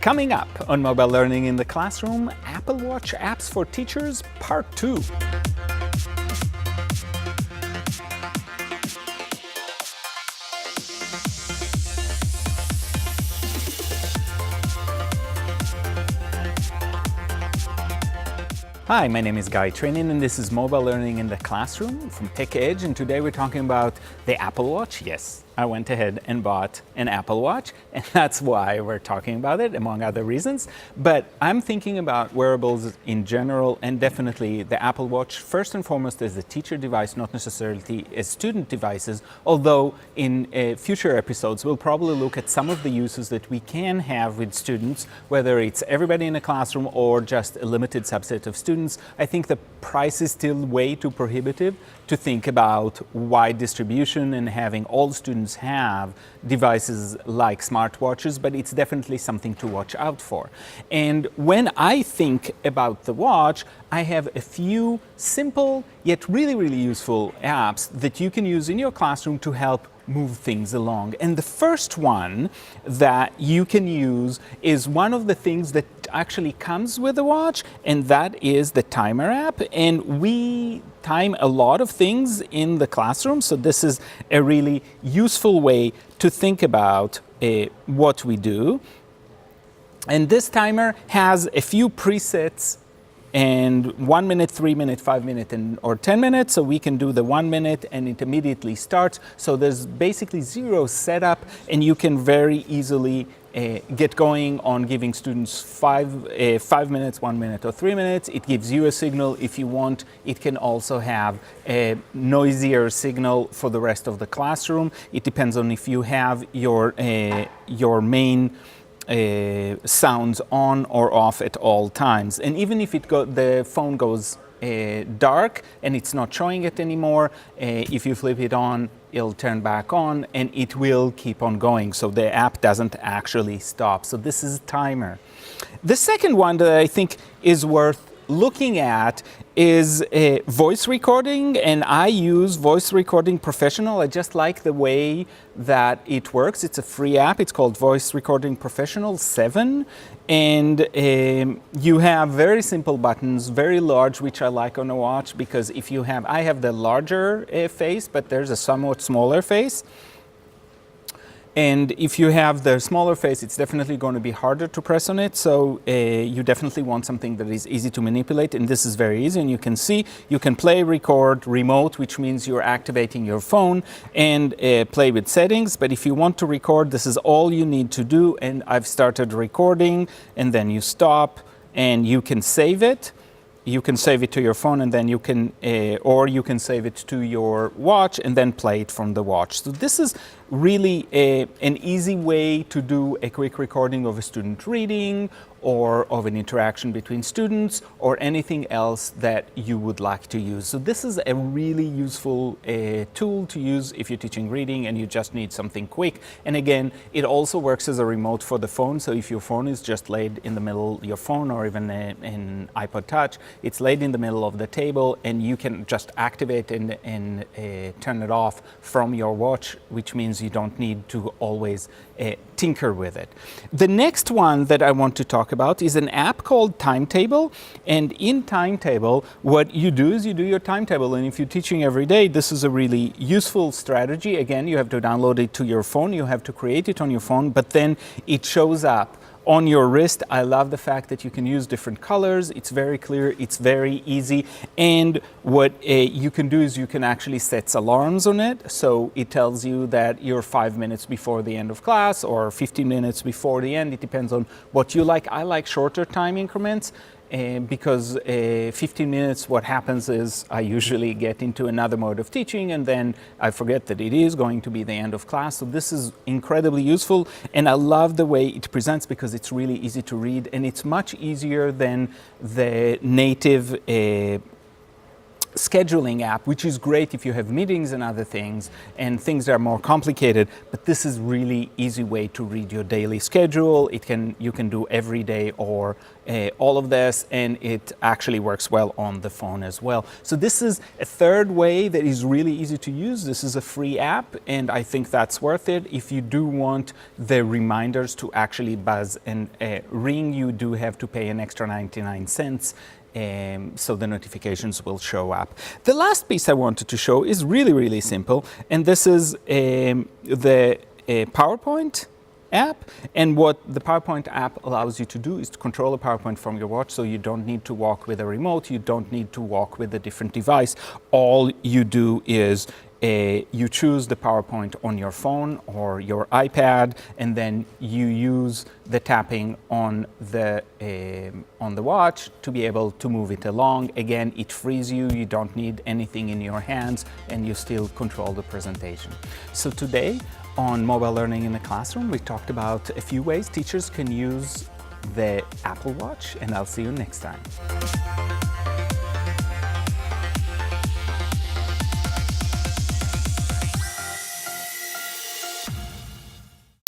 Coming up on Mobile Learning in the Classroom, Apple Watch Apps for Teachers, Part 2. Hi, my name is Trainin and this is Mobile Learning in the Classroom from TechEdge, and today we're talking about the Apple Watch. Yes, I went ahead and bought an Apple Watch, and that's why we're talking about it, among other reasons. But I'm thinking about wearables in general, and definitely the Apple Watch, first and foremost, as a teacher device, not necessarily as student devices, although in future episodes we'll probably look at some of the uses that we can have with students, whether it's everybody in a classroom or just a limited subset of students. I think the price is still way too prohibitive to think about wide distribution and having all students have devices like smartwatches, but it's definitely something to watch out for. And when I think about the watch, I have a few simple yet really useful apps that you can use in your classroom to help move things along. And the first one that you can use is one of the things that actually comes with the watch, and that is the timer app. And we time a lot of things in the classroom, so this is a really useful way to think about what we do. And this timer has a few presets, and 1 minute, 3 minute, 5 minute, or 10 minutes. So we can do the 1 minute and it immediately starts. So there's basically zero setup, and you can very easily get going on giving students 5 minutes, 1 minute, or 3 minutes. It gives you a signal if you want. It can also have a noisier signal for the rest of the classroom. It depends on if you have your main sounds on or off at all times. And even if the phone goes dark and it's not showing it anymore, if you flip it on, it'll turn back on and it will keep on going. So the app doesn't actually stop. So this is a timer. The second one that I think is worth looking at is voice recording, and I use Voice Recording Professional. I just like the way that it works. It's a free app. It's called Voice Recording Professional 7, and you have very simple buttons, very large, which I like on a watch, because I have the larger face, but there's a somewhat smaller face. And if you have the smaller face, it's definitely going to be harder to press on it. So you definitely want something that is easy to manipulate. And this is very easy. And you can see, you can play, record, remote, which means you're activating your phone, and play with settings. But if you want to record, this is all you need to do. And I've started recording, and then you stop, and you can save it. You can save it to your phone, and then you can, or you can save it to your watch and then play it from the watch. So this is really an easy way to do a quick recording of a student reading, or of an interaction between students, or anything else that you would like to use. So this is a really useful tool to use if you're teaching reading and you just need something quick. And again, it also works as a remote for the phone. So if your phone is just laid in the middle, your phone or even an iPod Touch, it's laid in the middle of the table, and you can just activate and turn it off from your watch, which means you don't need to always tinker with it. The next one that I want to talk about is an app called Timetable. And in Timetable, what you do is you do your timetable. And if you're teaching every day, this is a really useful strategy. Again, you have to download it to your phone. You have to create it on your phone, but then it shows up on your wrist. I love the fact that you can use different colors. It's very clear, it's very easy. And what you can do is you can actually set alarms on it. So it tells you that you're 5 minutes before the end of class or 15 minutes before the end. It depends on what you like. I like shorter time increments. Because 15 minutes, what happens is I usually get into another mode of teaching, and then I forget that it is going to be the end of class. So this is incredibly useful, and I love the way it presents because it's really easy to read, and it's much easier than the native scheduling app, which is great if you have meetings and other things and things that are more complicated, but this is really easy way to read your daily schedule. You can do every day or all of this, and it actually works well on the phone as well. So this is a third way that is really easy to use. This is a free app, and I think that's worth it. If you do want the reminders to actually buzz and ring, you do have to pay an extra 99 cents. So the notifications will show up. The last piece I wanted to show is really, really simple, and this is the PowerPoint app. And what the PowerPoint app allows you to do is to control a PowerPoint from your watch, so you don't need to walk with a remote, you don't need to walk with a different device. All you do is you choose the PowerPoint on your phone or your iPad, and then you use the tapping on the watch to be able to move it along. Again, it frees you. You don't need anything in your hands, and you still control the presentation. So today on Mobile Learning in the Classroom, we talked about a few ways teachers can use the Apple Watch, and I'll see you next time.